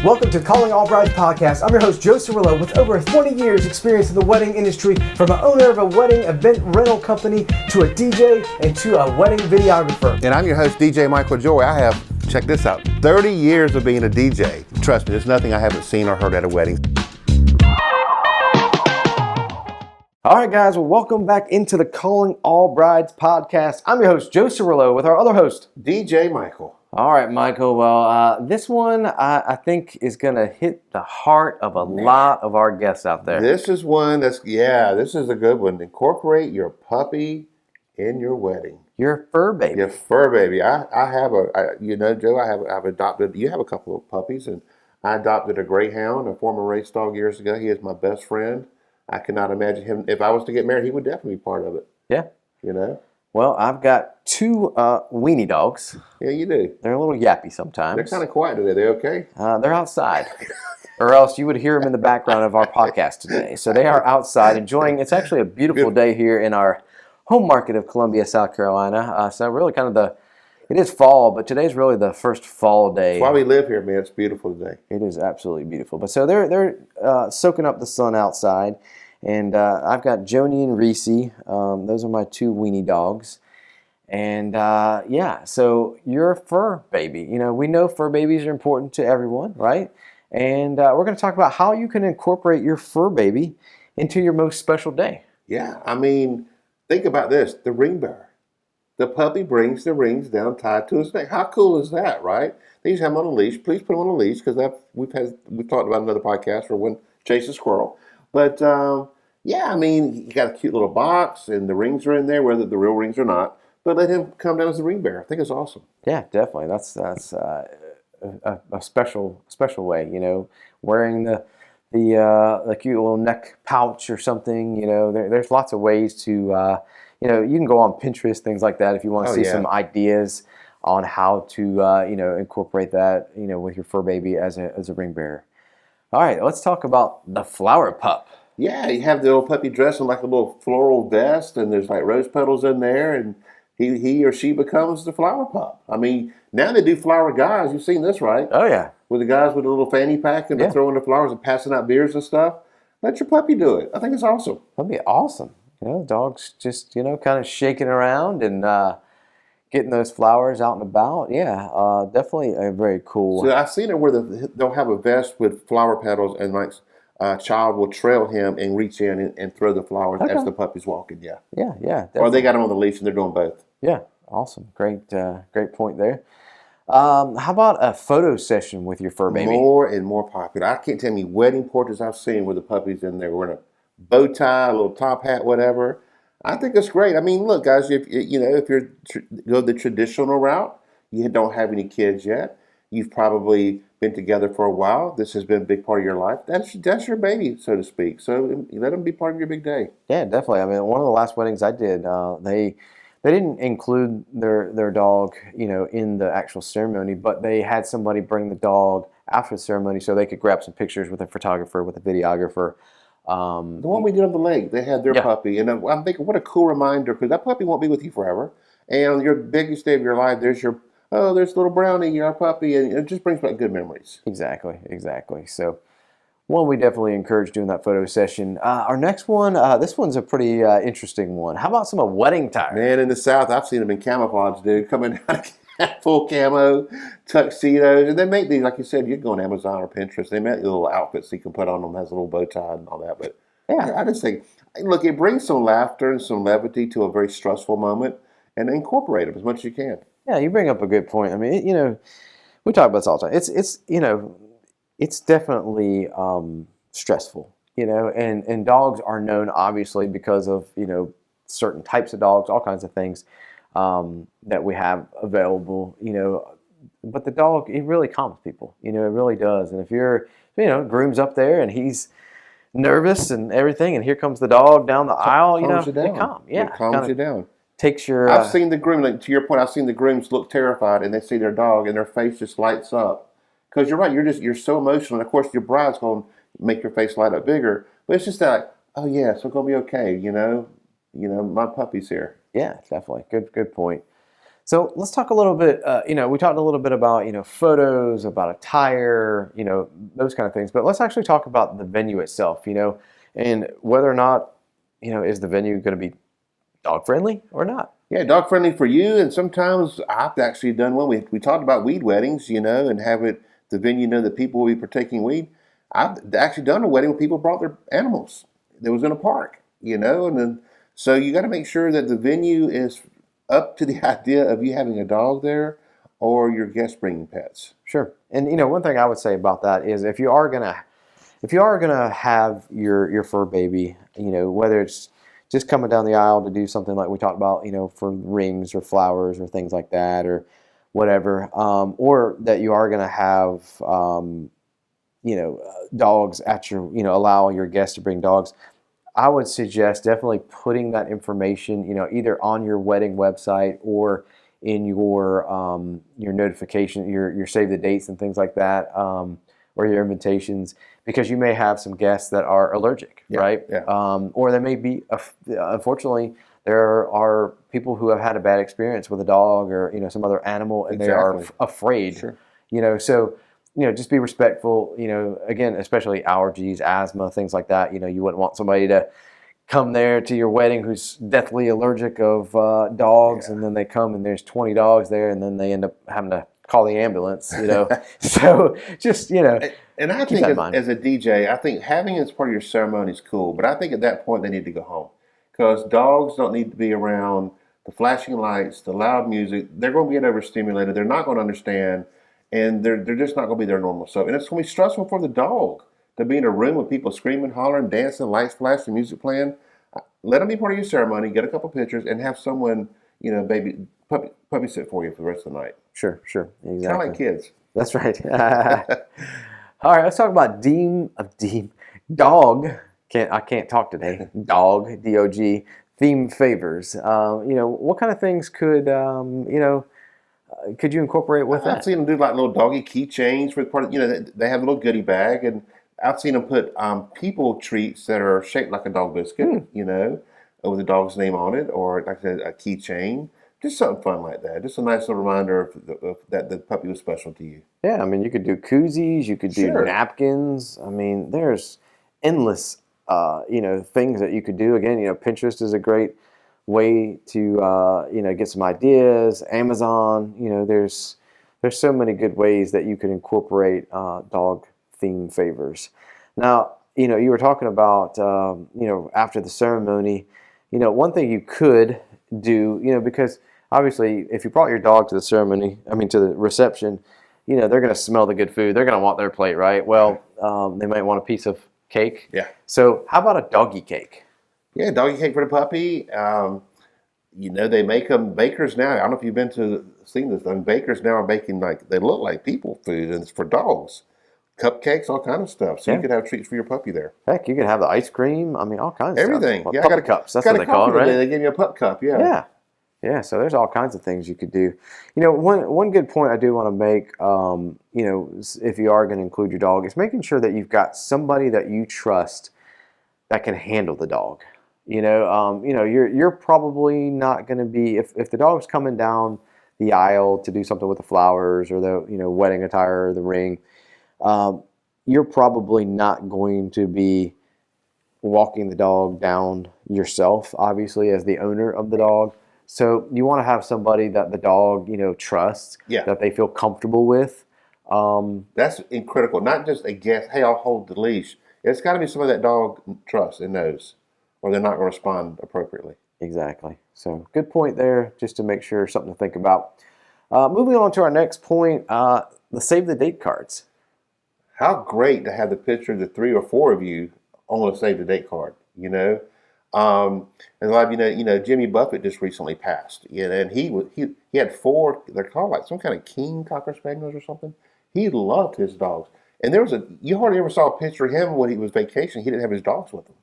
Welcome to Calling All Brides podcast. I'm your host, Joe Cirillo, with over 20 years experience in the wedding industry, from an owner of a wedding event rental company to a DJ and to a wedding videographer. And I'm your host, DJ Michael Joye. I have, check this out, 30 years of being a DJ. Trust me, there's nothing I haven't seen or heard at a wedding. All right, guys, well, welcome back into the Calling All Brides podcast. I'm your host, Joe Cirillo, with our other host, DJ Michael. All right, Michael. Well, this one I think is going to hit the heart of a lot of our guests out there. This is one this is a good one. Incorporate your puppy in your wedding. Your fur baby. Your fur baby. Joe, I've adopted, you have a couple of puppies, and I adopted a greyhound, a former race dog years ago. He is my best friend. I cannot imagine him, if I was to get married, he would definitely be part of it. Yeah. You know? Well, I've got two weenie dogs. Yeah, you do. They're a little yappy sometimes. They're kind of quiet today. They okay? They're outside. Or else you would hear them in the background of our podcast today. So they are outside enjoying, it's actually a beautiful day here in our home market of Columbia, South Carolina. So really it is fall, but today's really the first fall day. That's why we live here, man. It's beautiful today. It is absolutely beautiful. But so they're soaking up the sun outside. And I've got Joni and Reese. Those are my two weenie dogs. And so you're a fur baby. You know, we know fur babies are important to everyone, right? And we're going to talk about how you can incorporate your fur baby into your most special day. Yeah, I mean, think about this. The ring bearer. The puppy brings the rings down tied to his neck. How cool is that, right? They used to have him on a leash. Please put him on a leash, because we've talked about another podcast for when chase a squirrel. But I mean, you got a cute little box, and the rings are in there, whether the real rings or not. But let him come down as the ring bearer. I think it's awesome. Yeah, definitely. That's a special way. You know, wearing the cute little neck pouch or something. You know, there's lots of ways to. You can go on Pinterest, things like that, if you want to see some ideas on how to incorporate that with your fur baby as a ring bearer. All right, let's talk about the flower pup. Yeah, you have the little puppy dressed in like a little floral vest, and there's like rose petals in there, and he or she becomes the flower pup. I mean, now they do flower guys. You've seen this, right? Oh, yeah. With the guys with a little fanny pack, and they're throwing the flowers and passing out beers and stuff. Let your puppy do it. I think it's awesome. That'd be awesome. Dogs just, kind of shaking around and getting those flowers out and about. Yeah, definitely a very cool. So I've seen it where they'll have a vest with flower petals, and like a child will trail him and reach in and throw the flowers as the puppy's walking. Yeah. Yeah, definitely. Or they got them on the leash and they're doing both. Yeah, awesome. Great point there. How about a photo session with your fur baby? More and more popular. I can't tell you wedding portraits I've seen where the puppy's in there wearing a bow tie, a little top hat, whatever. I think it's great. I mean, look, guys, if you're go the traditional route, you don't have any kids yet, you've probably been together for a while, this has been a big part of your life, that's your baby, so to speak. So let them be part of your big day. Yeah, definitely. I mean, one of the last weddings I did, they didn't include their dog, in the actual ceremony, but they had somebody bring the dog after the ceremony so they could grab some pictures with a photographer, with a videographer. The one we did on the lake, they had their puppy, and I'm thinking, what a cool reminder, because that puppy won't be with you forever. And on your biggest day of your life, there's little Brownie, our puppy, and it just brings back good memories. Exactly. So, one we definitely encourage doing that photo session. Our next one, this one's a pretty interesting one. How about some wedding attire? Man, in the South, I've seen them in camouflage, dude, coming out full camo, tuxedos, and they make these, like you said, you can go on Amazon or Pinterest, they make little outfits you can put on them, has a little bow tie and all that, but I just think, look, it brings some laughter and some levity to a very stressful moment, and incorporate them as much as you can. Yeah, you bring up a good point. I mean, we talk about this all the time. It's definitely stressful, and dogs are known, obviously, because of, certain types of dogs, all kinds of things that we have available, but the dog, it really calms people, it really does. And if you're, groom's up there and he's nervous and everything, and here comes the dog down the aisle, it calms you down. Takes your. I've seen the groom, like, to your point, I've seen the grooms look terrified, and they see their dog, and their face just lights up. Because you're right, you're so emotional, and of course your bride's going to make your face light up bigger. But it's just like, oh yeah, it's going to be okay, my puppy's here. Yeah, definitely. Good point. So let's talk a little bit. We talked a little bit about photos, about attire, those kind of things. But let's actually talk about the venue itself. And whether or not is the venue going to be dog friendly or not? Yeah, dog friendly for you. And sometimes I've actually done one. We talked about weed weddings, and have it the venue know that people will be partaking weed. I've actually done a wedding where people brought their animals. That was in a park, and then so you got to make sure that the venue is up to the idea of you having a dog there or your guests bringing pets. Sure. And one thing I would say about that is if you are gonna have your fur baby, whether it's just coming down the aisle to do something like we talked about, for rings or flowers or things like that or whatever, or that you are gonna have dogs at your, allow your guests to bring dogs. I would suggest definitely putting that information, either on your wedding website or in your notification, your save the dates and things like that, or your invitations, because you may have some guests that are allergic, Yeah, right? yeah. Or there may be, unfortunately, there are people who have had a bad experience with a dog or some other animal, and they are Exactly. afraid. Sure. So just be respectful. Again, especially allergies, asthma, things like that. You wouldn't want somebody to come there to your wedding who's deathly allergic of dogs, Yeah. and then they come and there's 20 dogs there, and then they end up having to call the ambulance. So just And I keep think that in mind. as a DJ, I think having it as part of your ceremony is cool. But I think at that point they need to go home because dogs don't need to be around the flashing lights, the loud music. They're going to get overstimulated. They're not going to understand, and they're just not going to be their normal self. And it's going to be stressful for the dog to be in a room with people screaming, hollering, dancing, lights flashing, music playing. Let them be part of your ceremony. Get a couple pictures and have someone, baby puppy sit for you for the rest of the night. Sure, Kind of exactly. like kids. That's right. All right, let's talk about dog. I can't talk today. Dog, DOG, theme favors. What kind of things could you incorporate with I've that? seen them do like little doggy keychains for part of, they have a little goodie bag, and I've seen them put people treats that are shaped like a dog biscuit, with the dog's name on it, or like I said, a keychain. Just something fun like that. Just a nice little reminder of that the puppy was special to you. Yeah, I mean, you could do koozies, you could do Sure. napkins. I mean, there's endless, things that you could do. Again, Pinterest is a great way to, get some ideas. Amazon, there's so many good ways that you could incorporate dog theme favors. Now, you were talking about, after the ceremony, one thing you could do, because obviously, if you brought your dog to the ceremony, to the reception, they're going to smell the good food. They're going to want their plate, right? Well, they might want a piece of cake. Yeah. So how about a doggy cake? Yeah, doggy cake for the puppy. They make them bakers now. I don't know if you've been to seen this. Bakers now are baking they look like people food, and it's for dogs. Cupcakes, all kind of stuff. So Yeah. you could have treats for your puppy there. Heck, you could have the ice cream. All kinds of Everything. stuff. Yeah, Puppy cups. That's what they call it, right? They gave me a pup cup. Yeah. Yeah. Yeah, so there's all kinds of things you could do. One good point I do want to make, if you are going to include your dog, is making sure that you've got somebody that you trust that can handle the dog. You're probably not going to be if the dog's coming down the aisle to do something with the flowers or the wedding attire or the ring. You're probably not going to be walking the dog down yourself, obviously, as the owner of the dog. So you want to have somebody that the dog, trusts, Yeah. that they feel comfortable with. That's critical. Not just a guest, hey, I'll hold the leash. It's got to be somebody that dog trusts and knows, or they're not going to respond appropriately. Exactly. So good point there, just to make sure, something to think about. Moving on to our next point, the save the date cards. How great to have the picture of the 3 or 4 of you on a save the date card, And a lot of Jimmy Buffett just recently passed, and he had 4. They're called like some kind of King Cocker Spaniels or something. He loved his dogs, and you hardly ever saw a picture of him when he was vacationing. He didn't have his dogs with him,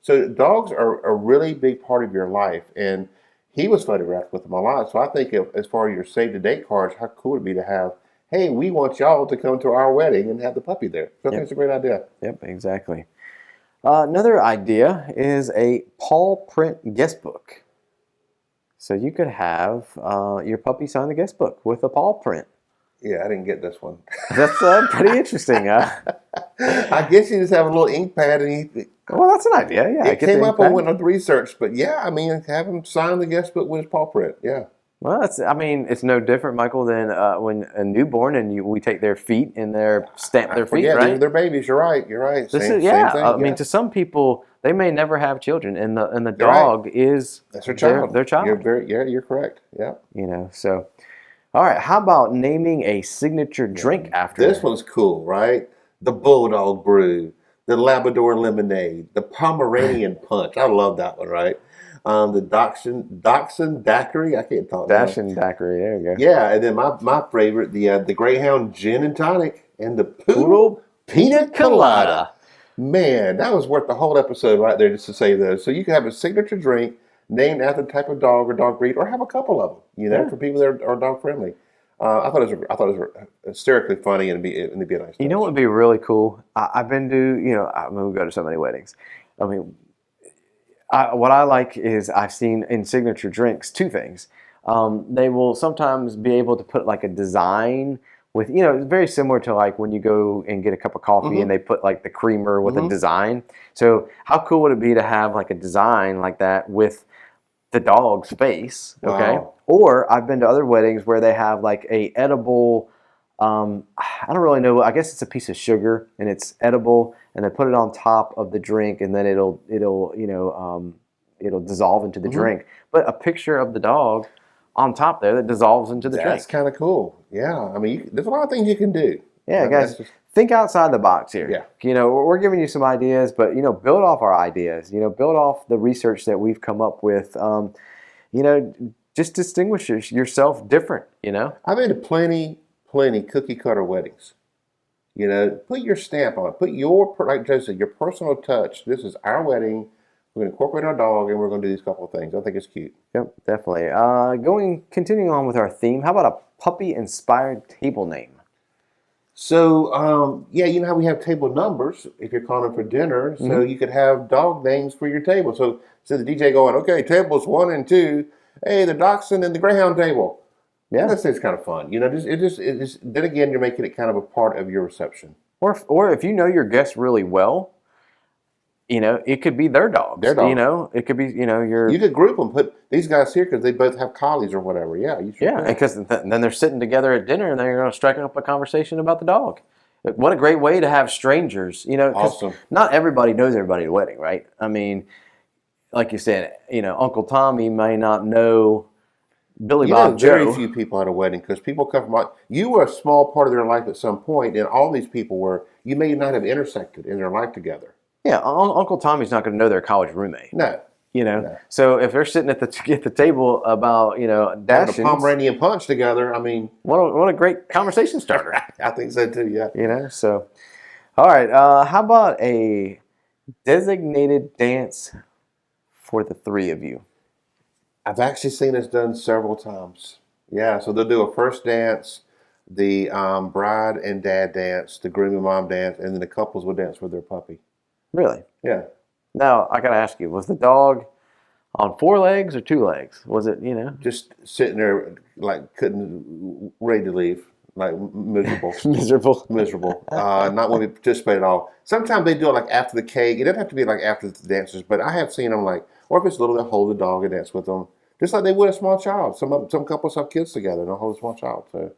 so dogs are a really big part of your life, and he was photographed with them a lot. So I think as far as your save the date cards, how cool it'd be to have. Hey, we want y'all to come to our wedding and have the puppy there. So I think it's a great idea. Yep, exactly. Another idea is a paw print guest book. So you could have your puppy sign the guest book with a paw print. Yeah, I didn't get this one. That's pretty interesting. I guess you just have a little ink pad and you. Well, that's an idea. Yeah, It get the came ink up on pad. one of the research, but yeah, I mean, have him sign the guest book with his paw print. Yeah. Well, I mean, it's no different, Michael, than when a newborn and we take their feet and stamp their feet, Forget, these are right? their babies. You're right. You're right. This Same, is same yeah. thing. I Yeah. mean, to some people, they may never have children, and the You're right. dog is That's their child. their child. You're correct. Yeah. So all right. How about naming a signature drink after This one's cool, right? The Bulldog Brew, the Labrador Lemonade, the Pomeranian Punch. I love that one, right? The Dachshund Daiquiri. I can't talk now. Dash and Daiquiri? There you go. Yeah, and then my favorite, the Greyhound Gin and Tonic and the Poodle Poodle Pina Colada. Man, that was worth the whole episode right there just to say those. So you can have a signature drink named after the type of dog or dog breed, or have a couple of them. Yeah. For people that are dog friendly. I thought it was hysterically funny and it'd be a nice. You know what would be really cool? I've been to I mean, we go to so many weddings. I mean, what I like is I've seen in signature drinks two things. They will sometimes be able to put like a design with, it's very similar to like when you go and get a cup of coffee and they put like the creamer with a design. So how cool would it be to have like a design like that with the dog's face? Okay. Wow. Or I've been to other weddings where they have like a edible, I don't really know. I guess it's a piece of sugar and it's edible, and they put it on top of the drink, and then it'll dissolve into the drink. But a picture of the dog on top there that dissolves into the That's drink. kind of cool. Yeah, I mean, there's a lot of things you can do. Yeah, guys, think outside the box here. Yeah. We're giving you some ideas, but build off our ideas. Build off the research that we've come up with. Just distinguish yourself different. I've been to plenty cookie cutter weddings. Put your stamp on it. Put like Joe said, your personal touch. This is our wedding. We're going to incorporate our dog, and we're going to do these couple of things. I think it's cute. Yep, definitely. Continuing on with our theme, how about a puppy-inspired table name? So, yeah, you know how we have table numbers if you're calling for dinner. So you could have dog names for your table. So the DJ going, okay, tables 1 and 2. Hey, the Dachshund and the Greyhound table. Yeah, That's it's kind of fun. Then again, you're making it kind of a part of your reception. Or if you know your guests really well, it could be their dogs. Their dog. It could be your. You could group them. Put these guys here because they both have collies or whatever. Yeah, you should. Yeah, because then they're sitting together at dinner and they're going to strike up a conversation about the dog. What a great way to have strangers. 'Cause Awesome. not everybody knows everybody at a wedding, right? I mean, like you said, Uncle Tommy may not know Billy Bob Joe. Very few people at a wedding because people come from. You were a small part of their life at some point, and all these people were. You may not have intersected in their life together. Yeah, Uncle Tommy's not going to know their college roommate. No. No. So if they're sitting at the table about Having a Dachshunds, Pomeranian Punch together, I mean, what a great conversation starter. I think so too. Yeah. So all right, how about a designated dance for the three of you? I've actually seen this done several times. Yeah, so they'll do a first dance, the bride and dad dance, the groom and mom dance, and then the couples will dance with their puppy. Really? Yeah. Now I got to ask you: was the dog on 4 legs or 2 legs? Was it Just sitting there like ready to leave, like miserable. miserable? Not want to participate at all. Sometimes they do it like after the cake. It doesn't have to be like after the dances, but I have seen them like, or if it's little, they'll hold the dog and dance with them, just like they would a small child. Some couples have kids together and they'll hold a small child. So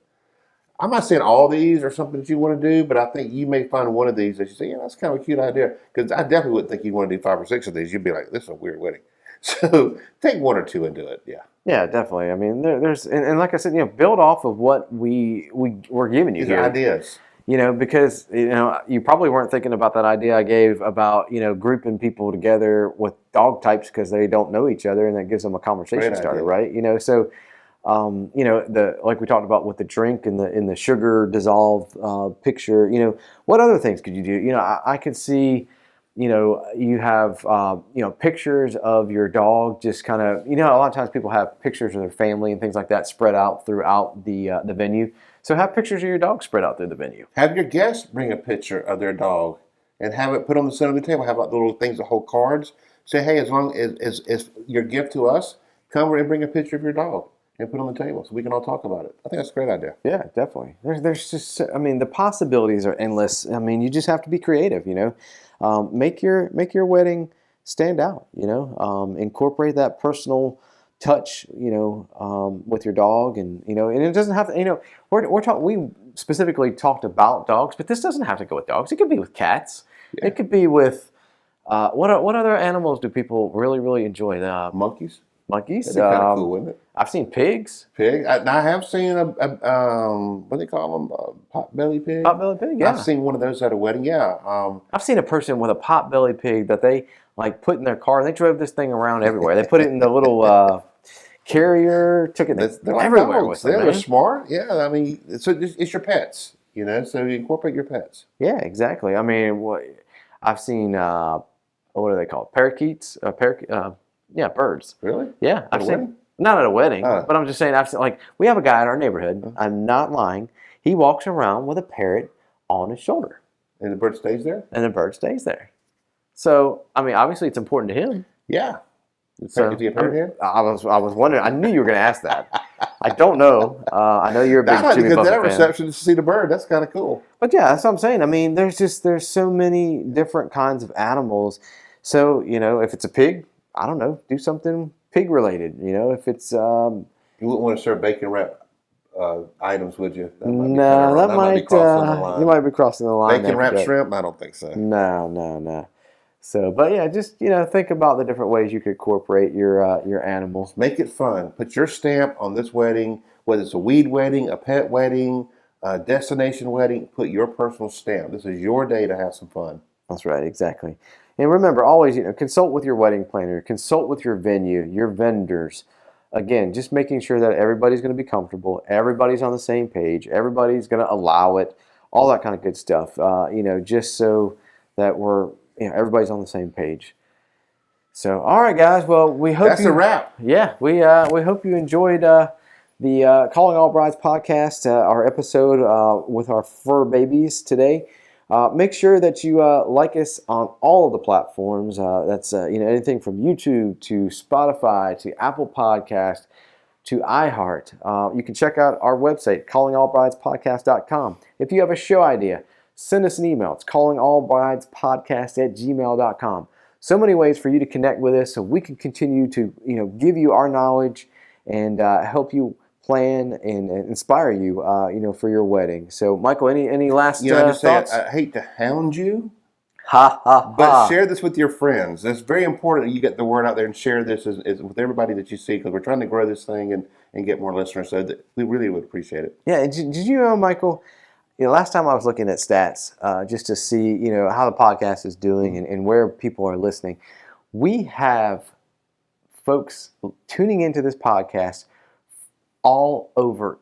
I'm not saying all these are something that you want to do, but I think you may find one of these that you say, yeah, that's kind of a cute idea. Because I definitely wouldn't think you'd want to do 5 or 6 of these. You'd be like, this is a weird wedding. So take 1 or 2 and do it. Yeah. Yeah, definitely. I mean, there's and like I said, build off of what we're giving you These here. are ideas. Because you probably weren't thinking about that idea I gave about grouping people together with dog types because they don't know each other, and that gives them a conversation Great starter, idea. right? So, the like we talked about with the drink and the sugar dissolved picture. What other things could you do? I could see. You have pictures of your dog. Just kind of a lot of times people have pictures of their family and things like that spread out throughout the venue. So have pictures of your dog spread out through the venue. Have your guests bring a picture of their dog and have it put on the center of the table. Have like little things that hold cards. Say, hey, as long as your gift to us, come over and bring a picture of your dog and put it on the table so we can all talk about it. I think that's a great idea. Yeah, definitely. There's just, I mean, the possibilities are endless. I mean, you just have to be creative, make your wedding stand out, incorporate that personal touch, with your dog, and it doesn't have to, we specifically talked about dogs, but this doesn't have to go with dogs. It could be with cats. Yeah. It could be with what other animals do people really, really enjoy? Monkeys. Monkeys. That'd be kind of cool, wouldn't it? I've seen pigs. Pig. I have seen a what do they call them? Pot-belly pig. Pot-belly pig. Yeah. I've seen one of those at a wedding. Yeah. I've seen a person with a pot-belly pig that they put in their car. They drove this thing around everywhere. They put it in the little carrier, took it They're like everywhere dogs. with them. They're smart. Yeah. I mean, so it's your pets. So you incorporate your pets. Yeah, exactly. I mean, I've seen what are they called? Parakeets. Birds. Really? Yeah, At a I've wedding? seen. Not at a wedding, but I'm just saying. I've seen, we have a guy in our neighborhood. I'm not lying. He walks around with a parrot on his shoulder, And the bird stays there. and the bird stays there. So, I mean, obviously, it's important to him. Yeah. So, Is he a parrot head? I was wondering. I knew you were going to ask that. I don't know. I know you're a big I'd like to Jimmy go to that Buffett fan. reception to see the bird. That's kind of cool. But yeah, that's what I'm saying. I mean, there's so many different kinds of animals. So, if it's a pig, I don't know, do something pig related. If it's You wouldn't want to serve bacon wrap items, would you? no, be crossing the line. you might be crossing the line. Bacon wrapped there. shrimp? I don't think so. No. So, but yeah, just think about the different ways you could incorporate your animals. Make it fun. Put your stamp on this wedding, whether it's a weed wedding, a pet wedding, a destination wedding. Put your personal stamp. This is your day to have some fun. That's right, exactly. And remember, always, consult with your wedding planner, consult with your venue, your vendors. Again, just making sure that everybody's going to be comfortable, everybody's on the same page, everybody's going to allow it, all that kind of good stuff. Just so that we're, everybody's on the same page. So, all right, guys. Well, we hope That's a wrap. Yeah, we hope you enjoyed the Calling All Brides podcast, our episode with our fur babies today. Make sure that you like us on all of the platforms. That's anything from YouTube to Spotify to Apple Podcast to iHeart. You can check out our website, callingallbridespodcast.com. If you have a show idea, send us an email. It's callingallbridespodcast@gmail.com. So many ways for you to connect with us, so we can continue to give you our knowledge and help you plan and inspire you, for your wedding. So, Michael, any last thoughts? I hate to hound you, Ha ha but ha! share this with your friends. It's very important that you get the word out there and share this with everybody that you see, because we're trying to grow this thing and get more listeners. So that we really would appreciate it. Yeah, did you know, Michael? Last time I was looking at stats just to see how the podcast is doing and where people are listening. We have folks tuning into this podcast all over,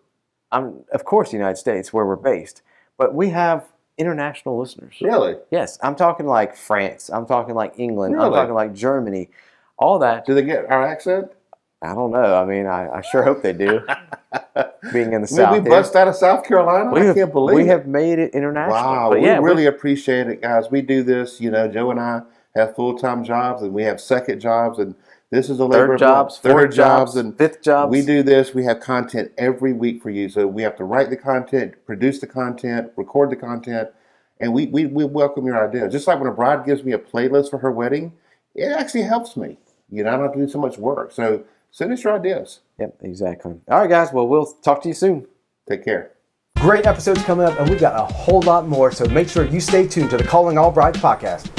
of course, the United States, where we're based, but we have international listeners. Really? Yes, I'm talking like France. I'm talking like England. I'm Really? talking like Germany. All that. Do they get our accent? I don't know. I mean, I sure hope they do. Being in the South. We bust out of South Carolina? I can't believe it. We have made it international. Wow, But we yeah, really appreciate it, guys. We do this, Joe and I have full-time jobs, and we have second jobs, and this is a labor third jobs, third jobs, and fifth jobs. we do this. We have content every week for you, so we have to write the content, produce the content, record the content, and we welcome your ideas. Just like when a bride gives me a playlist for her wedding, it actually helps me. I don't have to do so much work. So send us your ideas. Yep, exactly. All right, guys. Well, we'll talk to you soon. Take care. Great episodes coming up, and we've got a whole lot more, so make sure you stay tuned to the Calling All Brides podcast.